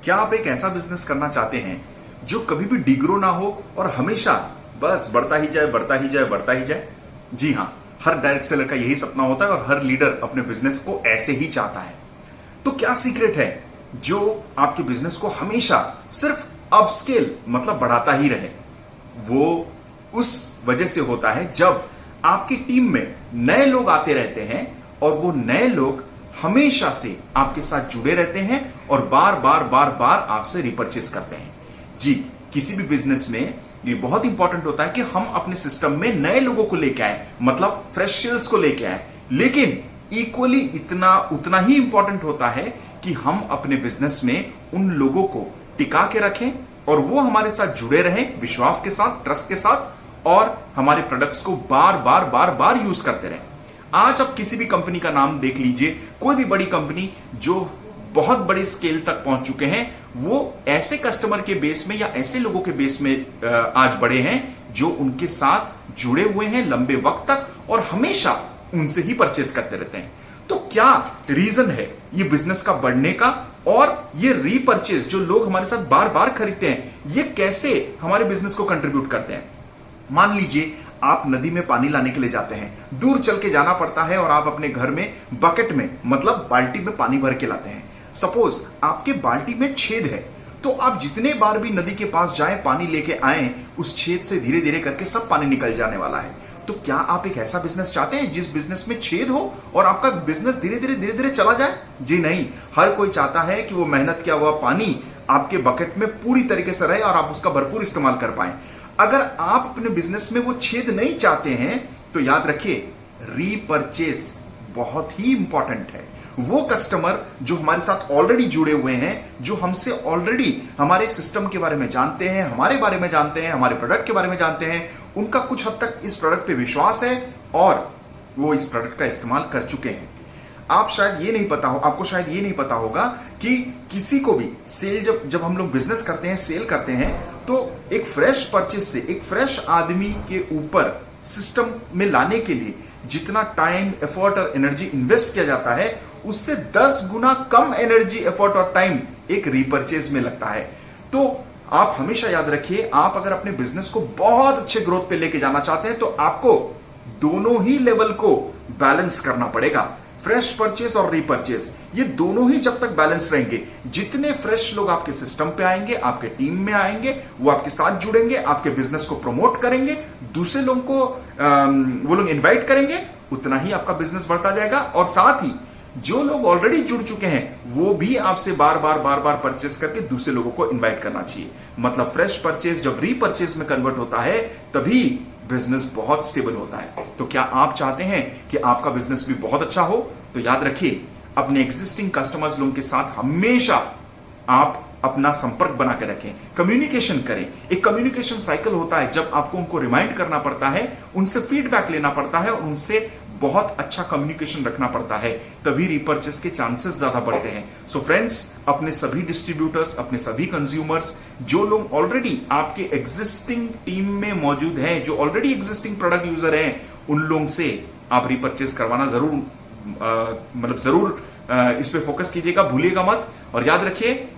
क्या आप एक ऐसा बिजनेस करना चाहते हैं जो कभी भी डिग्रो ना हो और हमेशा बस बढ़ता ही जाए, बढ़ता ही जाए, बढ़ता ही जाए? जी हाँ, हर डायरेक्ट सेलर का यही सपना होता है और हर लीडर अपने बिजनेस को ऐसे ही चाहता है। तो क्या सीक्रेट है जो आपके बिजनेस को हमेशा सिर्फ अपस्केल मतलब बढ़ाता ही रहे? वो उस वजह से होता है जब आपकी टीम में नए लोग आते रहते हैं और वो नए लोग हमेशा से आपके साथ जुड़े रहते हैं और बार बार बार बार आपसे रिपर्चेस करते हैं। जी, किसी भी बिजनेस में ये बहुत इंपॉर्टेंट होता है कि हम अपने सिस्टम में नए लोगों को लेके आए, मतलब फ्रेश सेल्स को लेके आए। लेकिन इक्वली इतना उतना ही इंपॉर्टेंट होता है कि हम अपने बिजनेस में उन लोगों को टिका के रखें और वो हमारे साथ जुड़े रहें विश्वास के साथ, ट्रस्ट के साथ, और हमारे प्रोडक्ट्स को बार बार बार बार यूज करते रहें। आज आप किसी भी कंपनी का नाम देख लीजिए, कोई भी बड़ी कंपनी जो बहुत बड़ी स्केल तक पहुंच चुके हैं, वो ऐसे कस्टमर के बेस में या ऐसे लोगों के बेस में आज बड़े हैं जो उनके साथ जुड़े हुए हैं लंबे वक्त तक और हमेशा उनसे ही परचेस करते रहते हैं। तो क्या रीजन है ये बिजनेस का बढ़ने का, और ये रीपरचेस जो लोग हमारे साथ बार बार खरीदते हैं, ये कैसे हमारे बिजनेस को कंट्रीब्यूट करते हैं? मान लीजिए आप नदी में पानी लाने के लिए जाते हैं, दूर चल के जाना पड़ता है और आप अपने घर में बकेट में मतलब बाल्टी में पानी भर के लाते हैं। सपोज आपके बाल्टी में छेद है, तो आप जितने बार भी नदी के पास जाएं, पानी लेके आए, उस छेद से धीरे धीरे करके सब पानी निकल जाने वाला है। तो क्या आप एक ऐसा बिजनेस चाहते हैं जिस बिजनेस में छेद हो और आपका बिजनेस धीरे धीरे चला जाए? जी नहीं, हर कोई चाहता है कि वो मेहनत किया हुआ पानी आपके बकेट में पूरी तरीके से रहे और आप उसका भरपूर इस्तेमाल कर पाए। अगर आप अपने बिजनेस में वो छेद नहीं चाहते हैं तो याद रखिए, रीपरचेस बहुत ही इंपॉर्टेंट है। वो कस्टमर जो हमारे साथ ऑलरेडी जुड़े हुए हैं, जो हमसे ऑलरेडी हमारे सिस्टम के बारे में जानते हैं, हमारे बारे में जानते हैं, हमारे प्रोडक्ट के बारे में जानते हैं, उनका कुछ हद तक इस प्रोडक्ट पे विश्वास है और वो इस प्रोडक्ट का इस्तेमाल कर चुके हैं। आपको शायद ये नहीं पता होगा कि किसी को भी सेल जब हम लोग बिजनेस करते हैं, सेल करते हैं, तो एक फ्रेश परचेस से एक फ्रेश आदमी के ऊपर सिस्टम में लाने के लिए जितना टाइम, एफर्ट और एनर्जी इन्वेस्ट किया जाता है, उससे 10 गुना कम एनर्जी, एफर्ट और टाइम एक रीपरचेज में लगता है। तो आप हमेशा याद रखिए, आप अगर अपने बिजनेस को बहुत अच्छे ग्रोथ पे लेके जाना चाहते हैं तो आपको दोनों ही लेवल को बैलेंस करना पड़ेगा। फ्रेश परचेस और रीपरचेस, ये दोनों ही जब तक बैलेंस रहेंगे, जितने फ्रेश लोग आपके सिस्टम पे आएंगे, आपके टीम में आएंगे, वो आपके साथ जुड़ेंगे, आपके बिजनेस को प्रमोट करेंगे, दूसरे लोगों को वो लोग इनवाइट करेंगे, उतना ही आपका बिजनेस बढ़ता जाएगा। और साथ ही जो लोग ऑलरेडी जुड़ चुके हैं वो भी आपसे बार बार परचेस करके दूसरे लोगों को इनवाइट करना चाहिए। मतलब फ्रेश परचेस जब रीपरचेस में कन्वर्ट होता है तभी बिजनेस बहुत स्टेबल होता है। तो क्या आप चाहते हैं कि आपका बिजनेस भी बहुत अच्छा हो? तो याद रखिए, अपने एग्जिस्टिंग कस्टमर्स लोगों के साथ हमेशा आप अपना संपर्क बना के रखें, कम्युनिकेशन करें। एक कम्युनिकेशन साइकिल होता है जब आपको उनको रिमाइंड करना पड़ता है, उनसे फीडबैक लेना पड़ता है और उनसे बहुत अच्छा कम्युनिकेशन रखना पड़ता है, तभी रिपर्चेस के चांसेस ज्यादा बढ़ते हैं। सो फ्रेंड्स, अपने सभी डिस्ट्रीब्यूटर्स, अपने सभी कंज्यूमर्स, जो लोग ऑलरेडी आपके एग्जिस्टिंग टीम में मौजूद हैं, जो ऑलरेडी एग्जिस्टिंग प्रोडक्ट यूजर हैं, उन लोगों से आप रिपर्चेस करवाना जरूर इस पे फोकस कीजिएगा, भूलिएगा मत। और याद रखिए,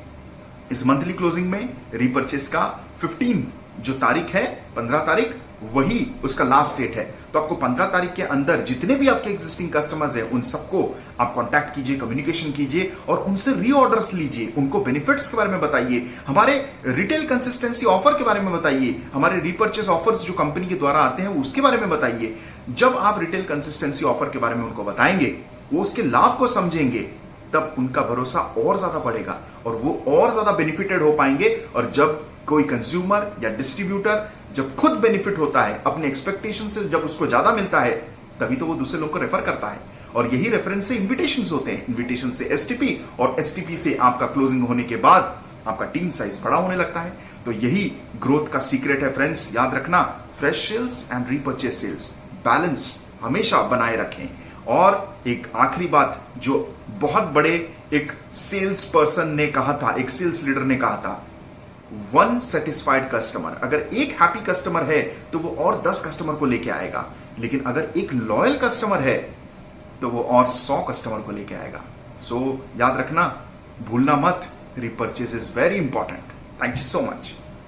इस मंथली क्लोजिंग में रीपरचेस का 15 जो तारीख है, 15 तारीख, वही उसका लास्ट डेट है। तो आपको 15 तारीख के अंदर जितने भी आपके एग्जिस्टिंग कस्टमर्स हैं उन सबको आप कांटेक्ट कीजिए, कम्युनिकेशन कीजिए और उनसे रीऑर्डर्स लीजिए, उनको बेनिफिट्स के बारे में बताइए, हमारे रिटेल कंसिस्टेंसी ऑफर के बारे में बताइए, हमारे रीपरचेस ऑफर्स जो कंपनी के द्वारा आते हैं उसके बारे में बताइए। जब आप रिटेल कंसिस्टेंसी ऑफर के बारे में उनको बताएंगे, वो उसके लाभ को समझेंगे, तब उनका भरोसा और ज्यादा बढ़ेगा और वो और ज्यादा बेनिफिटेड हो पाएंगे। और जब कोई कंज्यूमर या डिस्ट्रीब्यूटर जब खुद बेनिफिट होता है, अपने एक्सपेक्टेशन से जब उसको ज्यादा मिलता है, तभी तो वो दूसरे लोगों को रेफर करता है। और यही रेफरेंस से इन्विटेशंस होते हैं, इन्विटेशन से एसटीपी और एसटीपी से आपका क्लोजिंग होने के बाद आपका टीम साइज बड़ा होने लगता है। तो यही ग्रोथ का सीक्रेट है फ्रेंड्स, याद रखना, fresh sales and repurchase sales balance हमेशा बनाए रखें। और एक आखिरी बात जो बहुत बड़े एक सेल्स पर्सन ने कहा था, एक सेल्स लीडर ने कहा था, 1 सेटिस्फाइड कस्टमर, अगर एक हैप्पी कस्टमर है तो वो और 10 कस्टमर को लेके आएगा, लेकिन अगर एक लॉयल कस्टमर है तो वो और 100 कस्टमर को लेके आएगा। सो याद रखना, भूलना मत, repurchase is very important. Thank you so much.